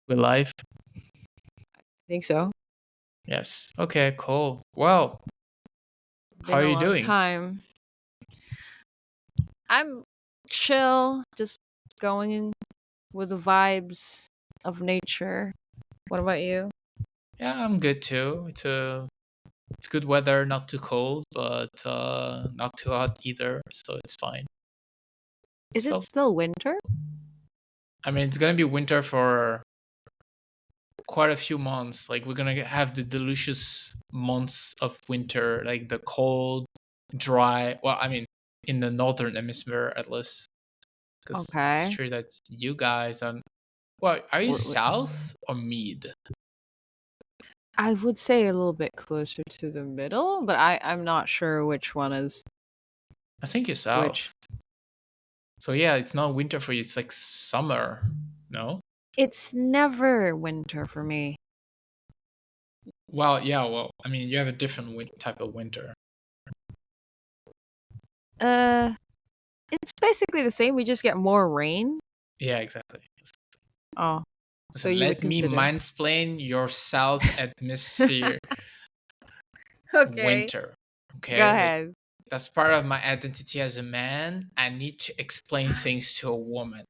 with life? Think so. Yes. Okay, cool. Well, how Been are a you long doing? time. I'm chill, just going with the vibes of nature. What about you? Yeah, I'm good too. It's good weather, not too cold, but not too hot either, so it's fine. Is it So, still winter? I mean, it's gonna be winter for quite a few months. Like we're gonna have the delicious months of winter, like the cold, dry. Well, I mean, in the northern hemisphere at least, because it's Okay. true that you guys are. Well, are you W- south or mid? I would say a little bit closer to the middle, but I'm not sure which one is I think you're which. south. So yeah, it's not winter for you. It's like summer. No. It's never winter for me. Well, yeah. Well, I mean, you have a different type of winter. Uh, it's basically the same. We just get more rain. Yeah, exactly. Oh, so Listen, you would let me consider. mansplain your south atmosphere Okay, winter. go Okay, like ahead. that's part of my identity as a man. I need to explain things to a woman.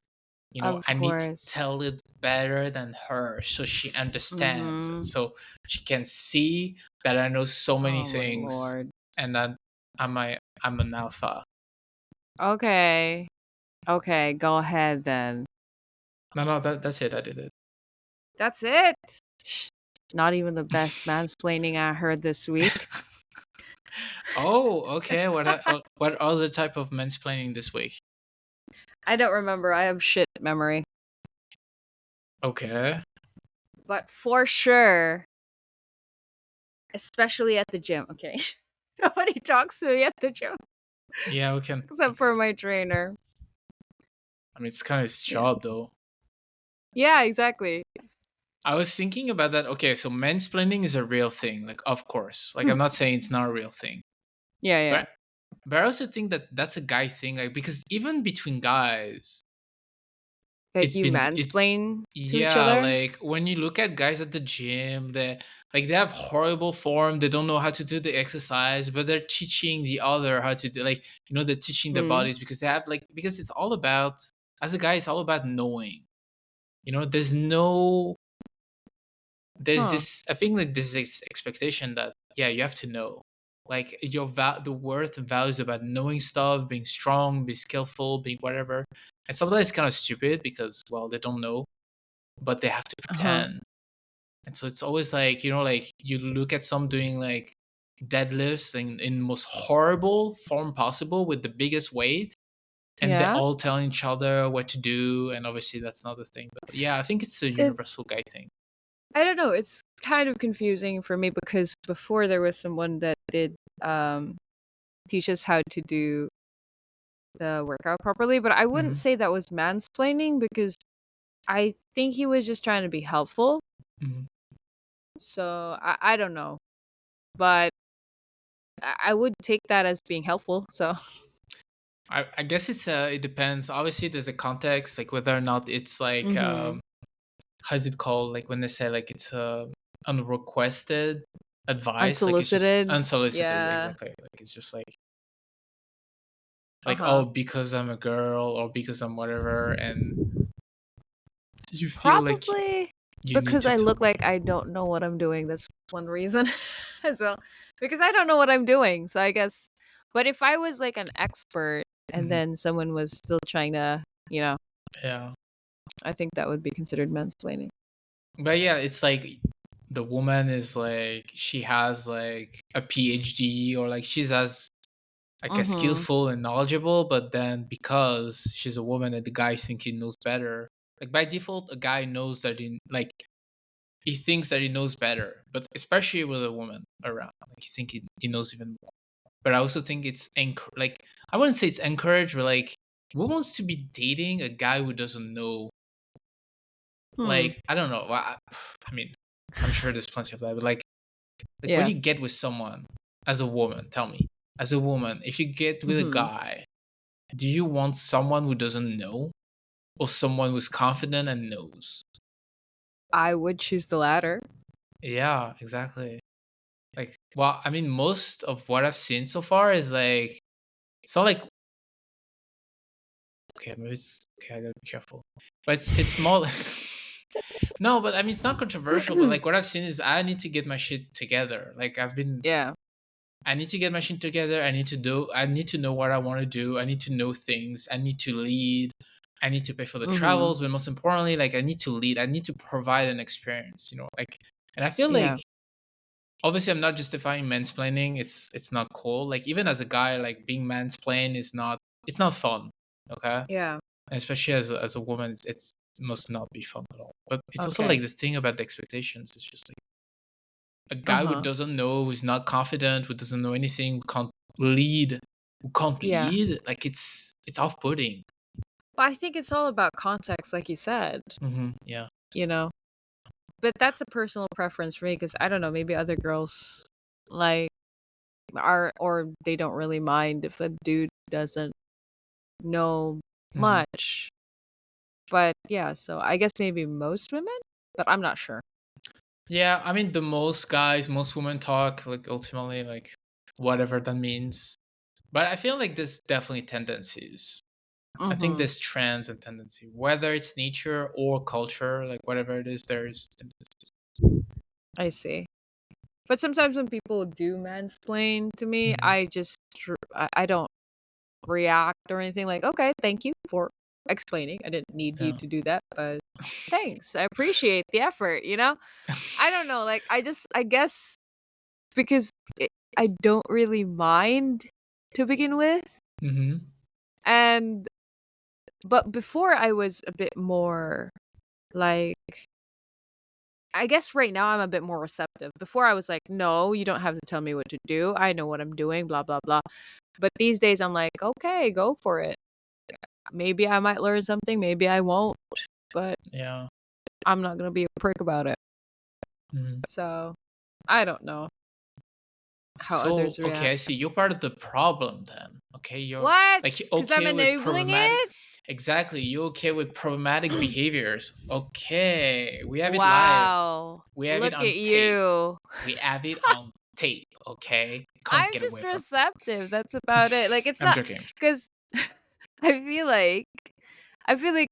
Of I need to course. tell it better than her so she understands, Mm-hmm. so she can see that I know so many Oh my things, lord. and that I'm an alpha. Okay. Okay, go ahead then. No, no, that's it. I did it. That's it. Not even the best mansplaining I heard this week. Oh, okay. What other type of mansplaining this week? I don't remember. I have shit memory. Okay. But for sure, especially at the gym, okay? Nobody talks to me at the gym Yeah, we can. except for my trainer. I mean, it's kind of his Yeah. job, though. Yeah, exactly. I was thinking about that. Okay, so mansplaining is a real thing. Like, of course. Like, Hmm. I'm not saying it's not a real thing, Yeah, yeah. but I also think that that's a guy thing. Like, because even between guys, Like you it's mansplain to each yeah. other? Like when you look at guys at the gym, they have horrible form. They don't know how to do the exercise, but they're teaching the other how to do. Like they're teaching their Hmm. bodies because they have because it's all about, as a guy, it's all about knowing. There's no there's Huh. this, I think, like this expectation that yeah, you have to know, like the worth and values about knowing stuff, being strong, being skillful, being whatever. And sometimes it's kind of stupid because well, they don't know, but they have to Uh-huh. pretend. And so it's always like, like you look at some doing like deadlifts in most horrible form possible with the biggest weight, and they're Yeah. all telling each other what to do, and obviously that's not the thing. But yeah, I think it's a It universal guy thing. I don't know. It's kind of confusing for me because before there was someone that did teach us how to do the workout properly, but I wouldn't Hmm. say that was mansplaining because I think he was just trying to be helpful. Hmm. So I don't know, but I would take that as being helpful. So I guess it depends. Obviously, there's a context, like whether or not it's like mm-hmm. how's it called? Like when they say like it's unrequested advice, like it's just Unsolicited. unsolicited. Yeah. Exactly. Like it's just Uh like huh. oh, because I'm a girl or because I'm whatever, and you feel like Probably you need because to I tell look them. like I don't know what I'm doing. That's one reason as well. Because I don't know what I'm doing. So I guess, but if I was like an expert and Mhm. then someone was still trying to, you know, Yeah, I think that would be considered mansplaining. but yeah, it's like the woman is like she has like a PhD, or like she's as like a Mm-hmm. skillful and knowledgeable, but then because she's a woman and the guy think he knows better, like by default a guy knows that he thinks that he knows better, but especially with a woman around, like he think he knows even more. But I also think it's like I wouldn't say it's encouraged, but like who wants to be dating a guy who doesn't know? Hmm. Like I don't know. I mean, I'm sure there's plenty of that, but like when Yeah. you get with someone as a woman, tell me, as a woman, if you get with a Mm-hmm. guy, do you want someone who doesn't know or someone who's confident and knows? I would choose the latter. Yeah, exactly. Like, well, I mean, most of what I've seen so far is like, it's not like, okay, maybe it's okay. I gotta be careful, but it's more. No, but I mean, it's not controversial. But like, what I've seen is I need to get my shit together. Like, Yeah. I need to get my shit together. I need to know what I want to do. I need to know things. I need to lead. I need to pay for the Mhm. travels, but most importantly, like, I need to lead. I need to provide an experience. Like, and I feel Yeah. like obviously I'm not justifying mansplaining. It's not cool. Like, even as a guy, like, being mansplained is not, it's not fun. Okay, Yeah. and especially as a woman, it must not be fun at all. But it's also Okay. like this thing about the expectations. It's just like a guy who Uh-huh. doesn't know, who's not confident, who doesn't know anything, lead, who can't Yeah. lead. Like, it's off putting. But I think it's all about context, like you said, Yeah. you know? But that's a personal preference for me because I don't know, maybe other girls like are or they don't really mind if a dude doesn't know hmm much. But yeah, so I guess maybe most women, but I'm not sure. Yeah, I mean, the most guys, most women talk, like, ultimately, like, whatever that means. But I feel like there's definitely tendencies. I think Mhm. there's trends and tendency, whether it's nature or culture, like, whatever it is, there's tendencies. I see. But sometimes when people do mansplain to me, hmm I don't react or anything like, "Okay, thank you for explaining. I didn't need you Yeah. to do that, but thanks. I appreciate the effort," you know? I don't know, like, I guess because I don't really mind to begin with, hmm and but before I was a bit more, like I guess right now I'm a bit more receptive. Before I was like, "No, you don't have to tell me what to do. I know what I'm doing, blah, blah, blah." But these days I'm like, "Okay, go for it. Maybe I might learn something, maybe I won't, but Yeah. I'm not gonna be a prick about it." Mhm. So, I don't know how So, others okay, react. I see. You're part of the problem then. Okay, you're What? like, you're 'Cause I'm okay with enabling problematic. it? Exactly, you're okay with problematic behaviors. Okay, we have it live. Wow. We have it Look at on tape. you. We have it on tape. Okay, can't I'm get just away from. receptive, that's about it. Like, it's I'm not joking. I'm joking. because I feel like I feel like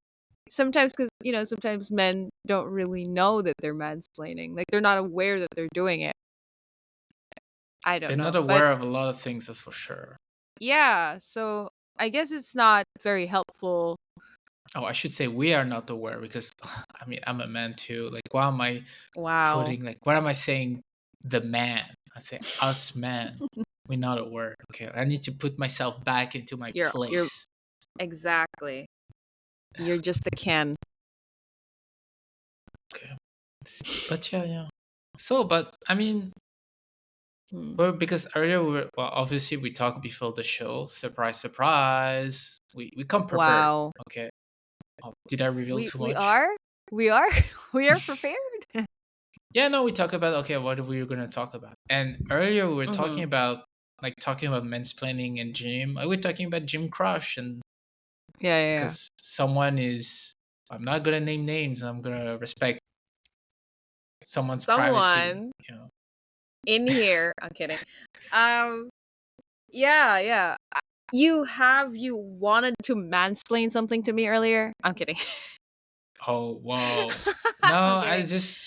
sometimes because sometimes men don't really know that they're mansplaining. Like, they're not aware that they're doing it. I They're don't not know. But aware of a lot of things, that's for sure. yeah, so I guess it's not very helpful. Oh, I should say we are not aware because I mean, I'm a man too. Like, why am I Wow. putting, like, what am I saying? The man. I say us man. We're not aware. Okay, I need to put myself back into my You're place. exactly. You're just a Ken. Okay, but yeah, yeah. So, but I mean, Hmm. well, because earlier well, obviously we talked before the show. Surprise, surprise. We come prepared. Wow. Okay. Oh, did I reveal We too we much? are? We are? We are prepared? Yeah, no, we talk about, okay, what are we going to talk about? And earlier we were talking Mhm. about, like, talking about mansplaining and gym. We were talking about gym crush, and Yeah, yeah, yeah. because someone is, I'm not gonna name names. I'm gonna respect someone's privacy. Someone You know. in here I'm kidding. Um, yeah, yeah. You wanted to mansplain something to me earlier? I'm kidding. Oh, whoa. No, I'm kidding.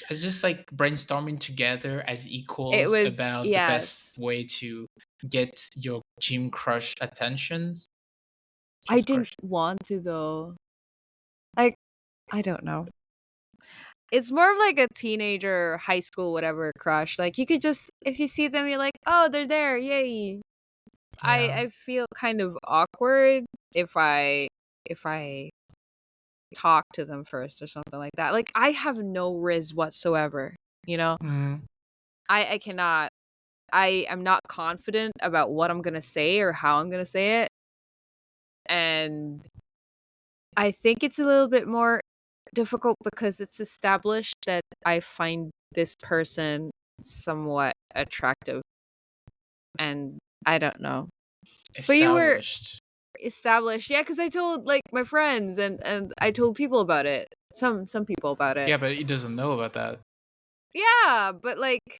I just like brainstorming together as It equals was about the best yes. way to get your gym crush attentions. I Street didn't crush. want to though. Like, I don't know. It's more of like a teenager, high school, whatever crush. Like you could just if you see them, you're like, oh, they're there, yay. Yeah. I feel kind of awkward if I talk to them first or something like that. Like I have no riz whatsoever, you know? Mm, I cannot I am not confident about what I'm gonna say or how I'm gonna say it. And I think it's a little bit more difficult because it's established that I find this person somewhat attractive and I don't know. But you were established. established, yeah, because I told like my friends and I told people about it. some people about it. Yeah, but he doesn't know about that. Yeah, but like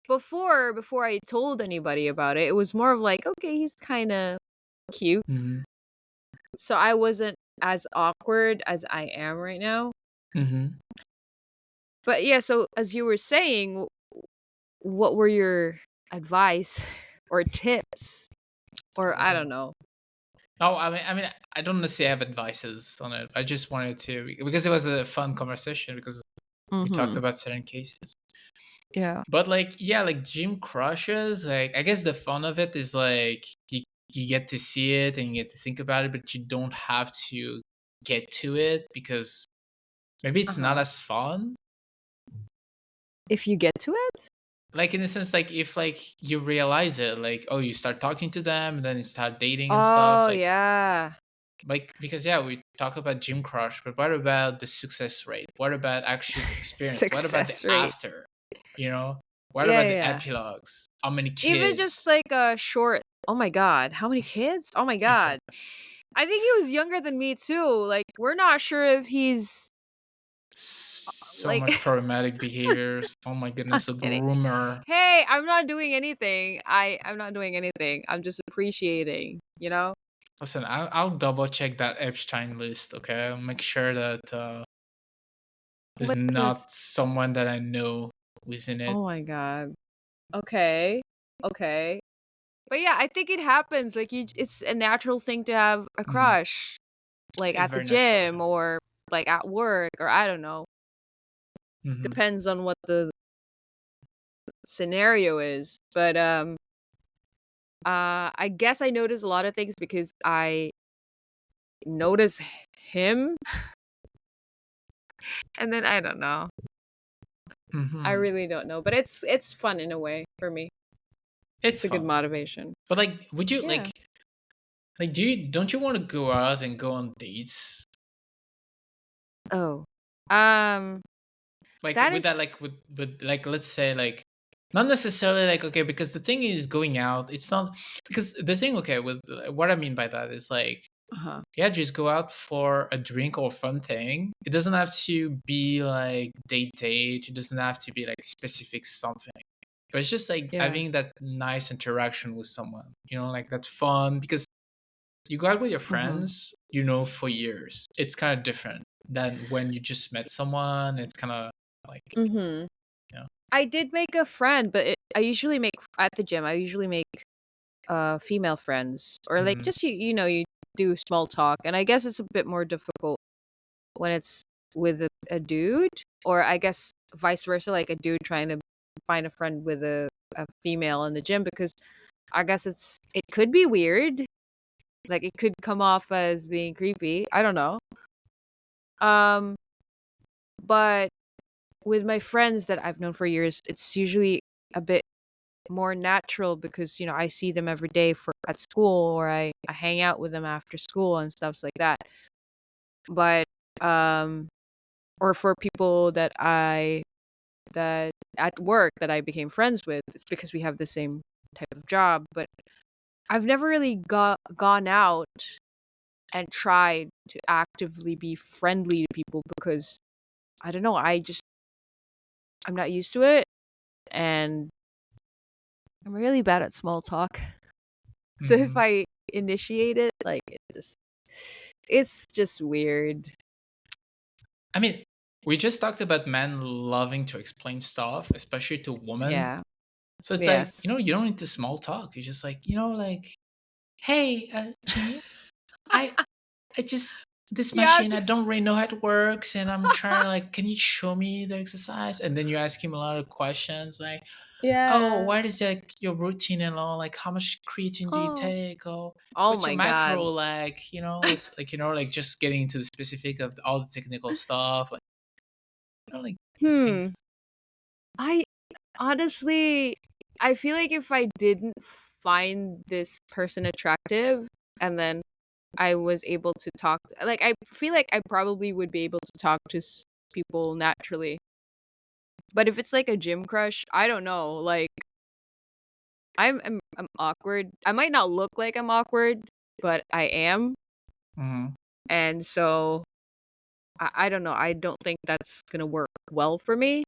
before I told anybody about it, it was more of like, okay, he's kind of cute. Mhm. So I wasn't as awkward as I am right now. Mhm. But yeah, so as you were saying, what were your advice or tips or I don't Oh. know. Oh, I mean, I don't necessarily have advices on it. I just wanted to because it was a fun conversation because we talked Mhm. about certain cases. Yeah. But like, yeah, like gym crushes, like I guess the fun of it is like you get to see it and you get to think about it, but you don't have to get to it because maybe it's not Uh-huh. as fun. If you get to it? Like in the sense, like if like you realize it, like oh, you start talking to them and then you start dating and stuff, Oh, yeah. like because yeah, we talk about gym crush, but what about the success rate? What about actually the experience? What about the Success rate. after? You know, what Yeah, about yeah, the yeah. epilogues? How many Even just kids? like a short. Oh my god, how many kids? Oh my god. Exactly. I think he was younger than me too. Like we're not sure if he's So like much problematic behaviors. Oh my I'm goodness, a kidding. groomer. Hey, I'm not doing anything. I'm not doing anything. I'm just appreciating, you know? Listen, I'll double check that Epstein list. Okay, I'll make sure that there's What not list? someone that I know who's in it. Oh my god. Okay. Okay. But yeah, I think it happens. Like it's a natural thing to have a Mhm. crush, like It's at the very natural. gym or like at work or I don't know. Hmm. Depends on what the scenario is. But I guess I notice a lot of things because I notice him and then I don't know. I Hmm. really don't know, but it's fun in a way for me. It's It's a good fun, motivation. but like, would you Yeah. like do you don't you want to go out and go on dates? Oh. Um Like that with that, like is with like let's say like not necessarily like okay because the thing is going out. It's not because the thing okay with what I mean by that is like uh-huh. yeah, just go out for a drink or fun thing. It doesn't have to be like date. It doesn't have to be like specific something. But it's just like Yeah. having that nice interaction with someone, like that's fun because you go out with your Mhm. friends, for years. It's kind of different than when you just met someone. It's kind of like, Mhm. you know. I did make a friend, but I usually make at the gym. I usually make female friends or like Mhm. just you know you do small talk, and I guess it's a bit more difficult when it's with a dude, or I guess vice versa, like a dude trying to find a friend with a female in the gym because I guess it could be weird, like it could come off as being creepy. I don't know. Um, but with my friends that I've known for years, it's usually a bit more natural because I see them every day for at school or I hang out with them after school and stuff like that. But um or for people that at work that I became friends with, it's because we have the same type of job. But I've never really gone out and tried to actively be friendly to people because I don't know, I'm not used to it and I'm really bad at small talk. So if Mhm. I initiate it, like it's just weird. I mean, we just talked about men loving to explain stuff, especially to women. Yeah. So it's like, Yes. you don't need to small talk. You're just like, like, hey, Jean, I I just this Yeah. machine, I don't really know how it works, and I'm trying to like, can you show me the exercise? And then you ask him a lot of questions like, oh, Yeah. what is like your routine and all? Like, how much creatine do you Oh. take? Oh, Oh what's your my macro god. like? What's like just getting into the specific of all the technical stuff, like like the Hmm. things. I honestly I feel like if I didn't find this person attractive and then I was able to talk like I feel like I probably would be able to talk to people naturally. But if it's like a gym crush, I don't know. Like I'm awkward. I might not look like I'm awkward, but I am. Hmm. And so I don't know. I don't think that's gonna work well for me.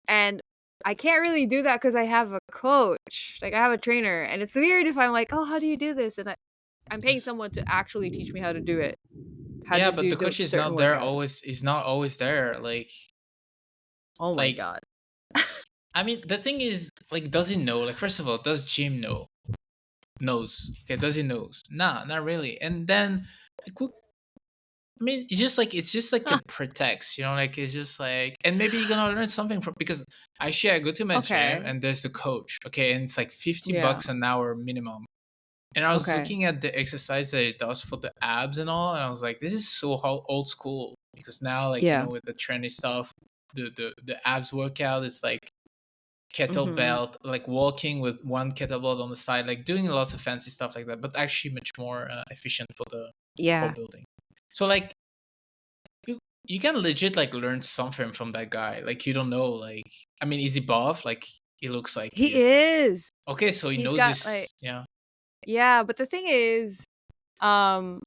And I can't really do that because I have a coach. Like I have a trainer, and it's weird if I'm like, "Oh, how do you do this?" And I'm paying Yes. someone to actually teach me how to do it, how Yeah, to but do the the coach is certain not there workouts. always. He's not always there. Oh my Like god. I mean, the thing is, like, does he know? Like, first of all, does Jim know? Knows. Okay, does he knows? Nah, not really. And then, like, I mean, it's just like a pretext, like it's just like, and maybe you're gonna learn something from because actually I go to my gym Okay. and there's a coach, okay, and it's like 50 Yeah. bucks an hour minimum. And I was Okay. looking at the exercise that it does for the abs and all, and I was like, this is so old school because now, like, Yeah. with the trendy stuff, the abs workout is like Mhm. kettlebell, like walking with one kettlebell on the side, like doing lots of fancy stuff like that, but actually much more efficient for the core Yeah. building. So like you can legit like learn something from that guy. Like you don't know, like I mean, is he buff? Like he looks like He he's is. okay. So he He's knows got like his yeah. yeah, but the thing is, um,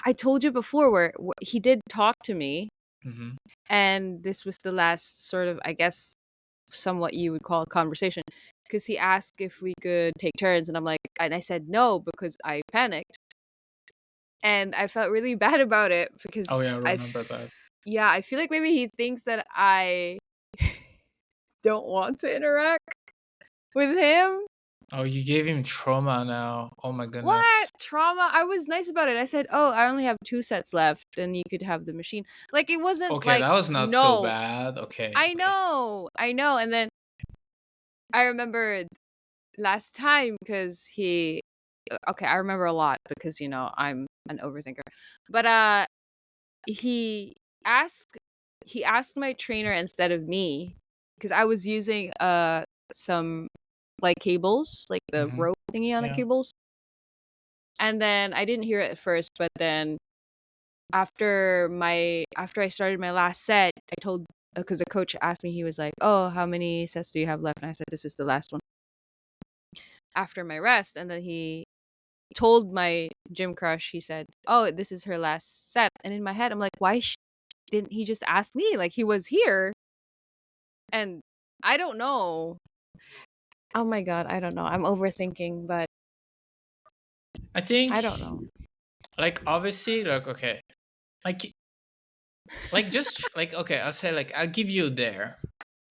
I told you before where he did talk to me, Hmm. and this was the last sort of, I guess, somewhat you would call a conversation, because he asked if we could take turns, and I said no because I panicked, and I felt really bad about it because Oh yeah, I remember that. yeah, I feel like maybe he thinks that I don't want to interact with him. Oh, you gave him trauma now. Oh my What? goodness. Trauma? I was nice about it. I said, "Oh, I only have 2 sets left, and you could have the machine." Like, it wasn't Okay, like, that was not so "No." bad. Okay, I okay. know, I know, and then I remember last time because okay, I remember a lot because, I'm an overthinker. But, he asked he asked my trainer instead of me because I was using, some, like, cables, like the Hmm. rope thingy on the Yeah. cables, and then I didn't hear it at first, but then after I started my last set, I told because the coach asked me, he was like, "Oh, how many sets do you have left?" And I said, "This is the last one." After my rest, and then he told my gym crush, he said, "Oh, this is her last set." And in my head, I'm like, "Why didn't he just ask me? Like he was here." And I don't know. Oh my god, I don't know. I'm overthinking, but I think I don't know. like obviously like okay. Like just like okay, I'll say like I'll give you there.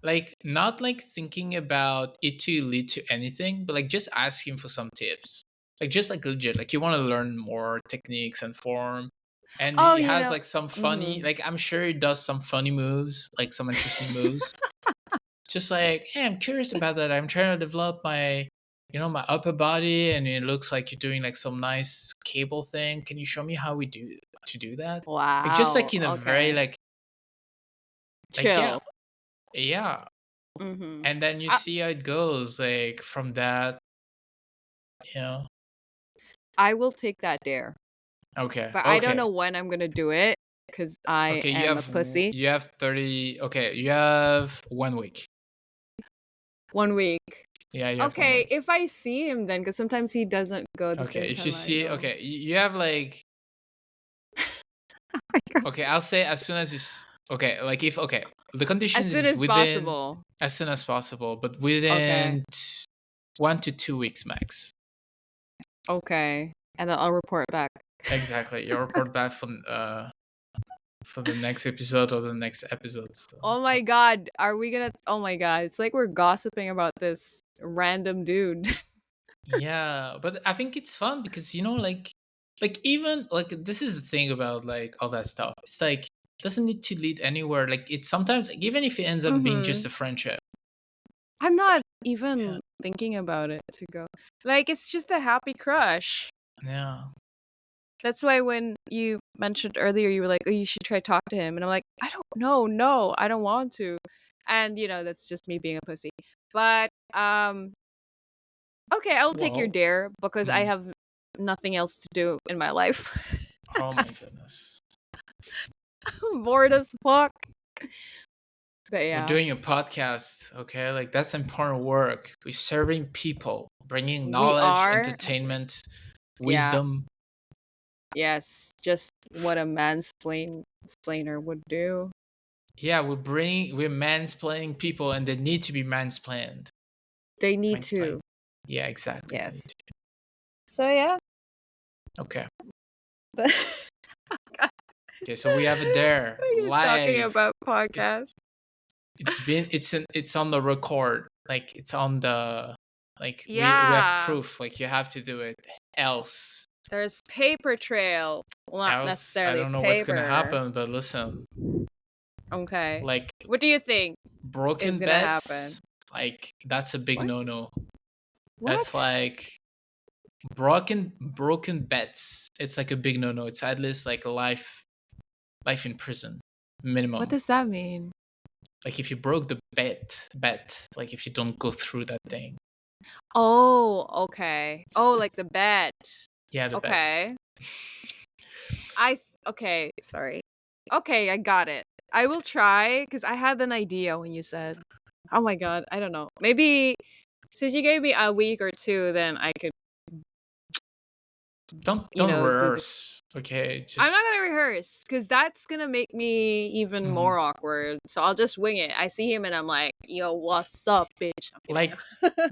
Like not like thinking about it to lead to anything, but like just ask him for some tips. Like just like legit, like you want to learn more techniques and form. And Oh, he has like some funny, mhm. like I'm sure he does some funny moves, like some interesting moves. Just like, hey, I'm curious about that. I'm trying to develop my, my upper body, and it looks like you're doing like some nice cable thing. Can you show me how we do to do that? Like just Wow. like in a very Okay. like Chill. yeah, Mhm. and then you I see how it goes like from that, you know. I will take that dare, Okay, but I don't okay, know when I'm gonna do it because I okay. am a pussy. You have 30. Okay, you have 1 week. 1 week. Yeah, you have one Okay, week. if I see him then, because sometimes he doesn't go at the Okay, same if you time I see, go. okay, you have like, okay, I'll say as soon as okay, like if okay, the As conditions soon is as within possible. as soon as possible, but Okay. within 1 to 2 weeks max. Okay. And then I'll report back. Exactly. You'll report back for the next episode or the next episode. So, Oh my god, are we gonna oh my god, it's like we're gossiping about this random dude. yeah, but I think it's fun because like even like this is the thing about like all that stuff. It's like doesn't need to lead anywhere. Like it's sometimes like, even if it ends up being just Mhm. a friendship. I'm not Yeah. even thinking about it to go. Like, it's just a happy crush. Yeah. That's why when you mentioned earlier, you were like, "Oh, you should try talk to him," and I'm like, "I don't know, no, I don't want to," and that's just me being a pussy. But okay, I'll take your Well, dare because I mm, have nothing else to do in my life. oh my goodness. I'm bored as fuck. But We're yeah, doing a podcast, okay? Like that's important work. We're serving people, bringing we knowledge, are. entertainment, Yeah, wisdom. yes, just what a mansplain mansplainer would do. Yeah, we're mansplaining people, and they need to be mansplained. They need Mansplained. to. Yeah, exactly. They need Yes. to. So yeah. Okay. But Okay, so we have it there what are you talking live. about podcast? It's on the record. Like it's on the like we have Yeah. proof. Like you have to do it. Else There's paper trail. Well, not I necessarily don't know what's gonna paper. happen, but listen, Okay. like What do you think is broken gonna happen? bets, like that's a big What? no-no. What? That's like broken bets. It's like a big no-no. It's at least like a life in prison minimum. What does that mean? Like if you broke the bet, like if you don't go through that thing. Oh, okay. Oh, like the bet. Yeah, the bet. Okay. Okay, sorry. Okay, I got it. I will try because I had an idea when you said, oh my god, I don't know. Maybe since you gave me a week or two, then I could, Don't Google. rehearse. Okay, just I'm not gonna rehearse because that's gonna make me even Mhm. more awkward. So I'll just wing it. I see him and I'm like, "Yo, what's up, bitch?" I'm kidding. like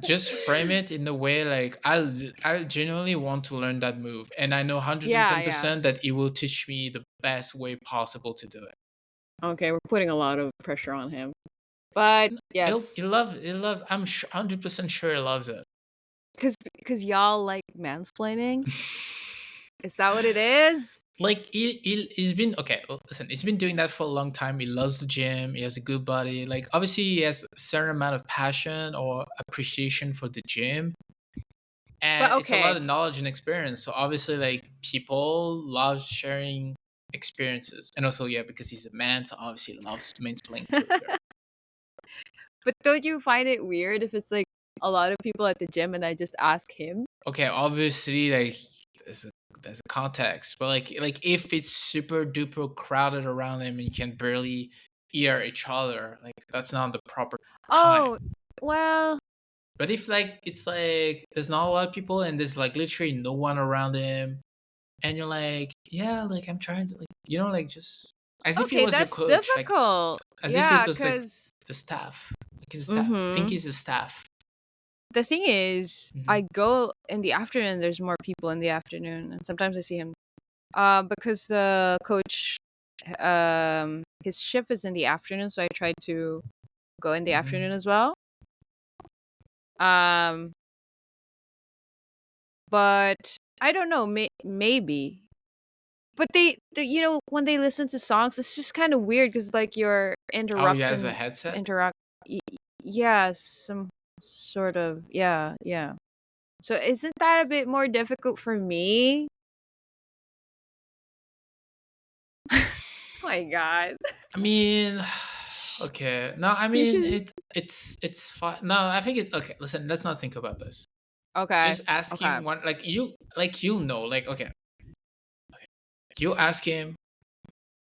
just frame it in a way like I genuinely want to learn that move, and I know 110% that it will teach me the best way possible to do it. Okay, we're putting a lot of pressure on him, but yes, He loves. I'm 100% sure he loves it. because y'all like mansplaining. Is that what it is? Like he's been okay. Listen, he's been doing that for a long time. He loves the gym. He has a good body. Like obviously, he has a certain amount of passion or appreciation for the gym, and But it's a lot okay, of knowledge and experience. So obviously, like people love sharing experiences, and also yeah, because he's a man, so obviously he loves mansplaining to a girl. but don't you find it weird if it's like a lot of people at the gym and I just ask him? Okay, obviously, like there's a context, but like if it's super duper crowded around him and you can barely hear each other, like that's not the proper time. Oh, well, But if like it's like there's not a lot of people and there's like literally no one around him, and you're like, yeah, like I'm trying to like like just as if he okay, was your that's coach, like difficult. as if Yeah, it was like because the staff, like his staff. I think he's the staff. the thing is, Mhm. I go in the afternoon. There's more people in the afternoon, and sometimes I see him. Because the coach, his shift is in the afternoon, so I try to go in the Mhm. afternoon as well. But I don't know. Maybe. But when they listen to songs, it's just kind of weird because like you're Oh, he has a interrupting, headset. yeah, some sort of, yeah. So isn't that a bit more difficult for me? Oh my god. I mean, okay. No, I You mean should. it's fine. No, I think it's okay. Listen, let's not think about this. Okay. Just ask Okay. him one like you'll know. Like okay, you ask him,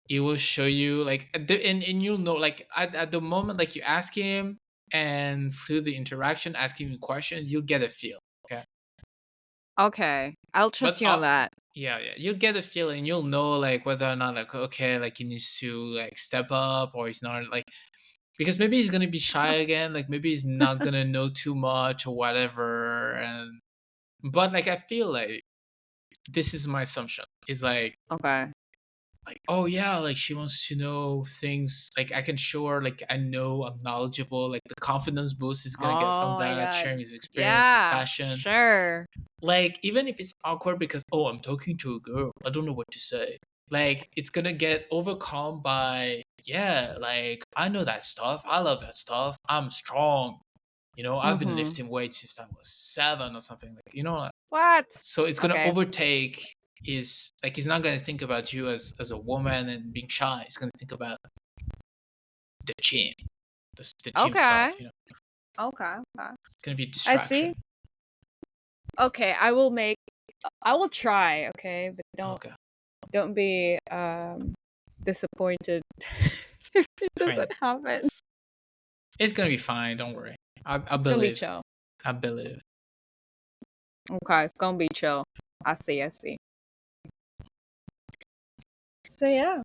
he will show you like and you'll know like at the moment like you ask him and through the interaction, asking him questions, you'll get a feel. Okay, Okay. I'll trust but you on that. yeah, you'll get a feeling. You'll know like whether or not like okay, like he needs to like step up or he's not like because maybe he's gonna be shy again. Like maybe he's not gonna know too much or whatever. And but like I feel like this is my assumption. Is Okay. like oh yeah, like she wants to know things. Like I can show her like I know I'm knowledgeable. Like the confidence boost is gonna get from Oh my that god. sharing his experience, his Yeah, passion. sure. Like even if it's awkward because oh I'm talking to a girl, I don't know what to say. Like it's gonna get overcome by yeah, like I know that stuff. I love that stuff. I'm strong. I've been Mhm. lifting weights since I was 7 or something. Like What? so it's gonna Okay. overtake his like he's not gonna think about you as a woman and being shy. He's gonna think about the gym, the gym Okay. stuff. Okay. It's gonna be a I see. distraction. Okay, I will try, okay? But Okay, don't be disappointed if it I mean doesn't happen. it's gonna be fine. Don't worry. I It's gonna be believe. chill. I believe. Okay, it's gonna be chill. I see. So yeah.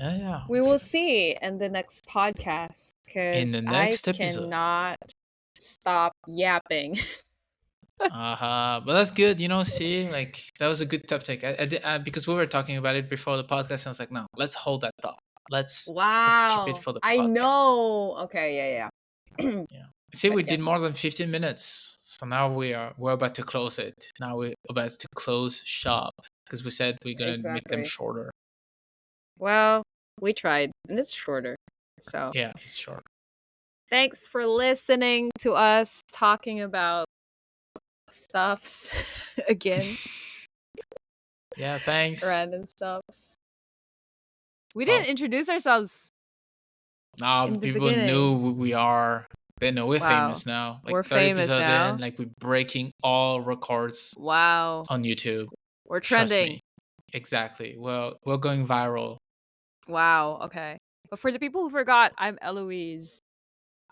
Yeah, yeah. We Okay. will see in the next podcast In because the I next episode. cannot stop yapping. But that's good. See, like that was a good topic. Because we were talking about it before the podcast, and I was like, no, let's hold that thought. Let's keep it Wow. for the I podcast. know. Okay, yeah. Yeah. See, But we did yes, more than 15 minutes. So now we're about to close it. Now we're about to close shop because we said we're gonna make them exactly. shorter. Well, we tried, and it's shorter. So, Yeah, it's short. thanks for listening to us talking about stuffs again, Yeah, thanks. random stuffs. We Well, didn't introduce ourselves now in the people knew beginning. who we are. They know we're Wow. famous now. Like We're third famous episode in, now. like we're breaking all records Wow. on YouTube. We're Trust trending. me. Exactly. Well, we're going viral. Wow. Okay. But for the people who forgot, I'm Eloise.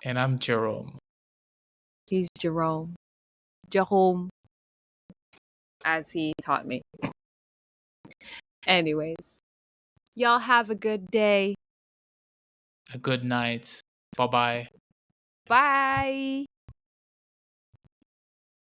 And I'm Jerome. He's Jerome. Jerome, as he taught me. Anyways, y'all have a good day. A good night. Bye bye. Bye.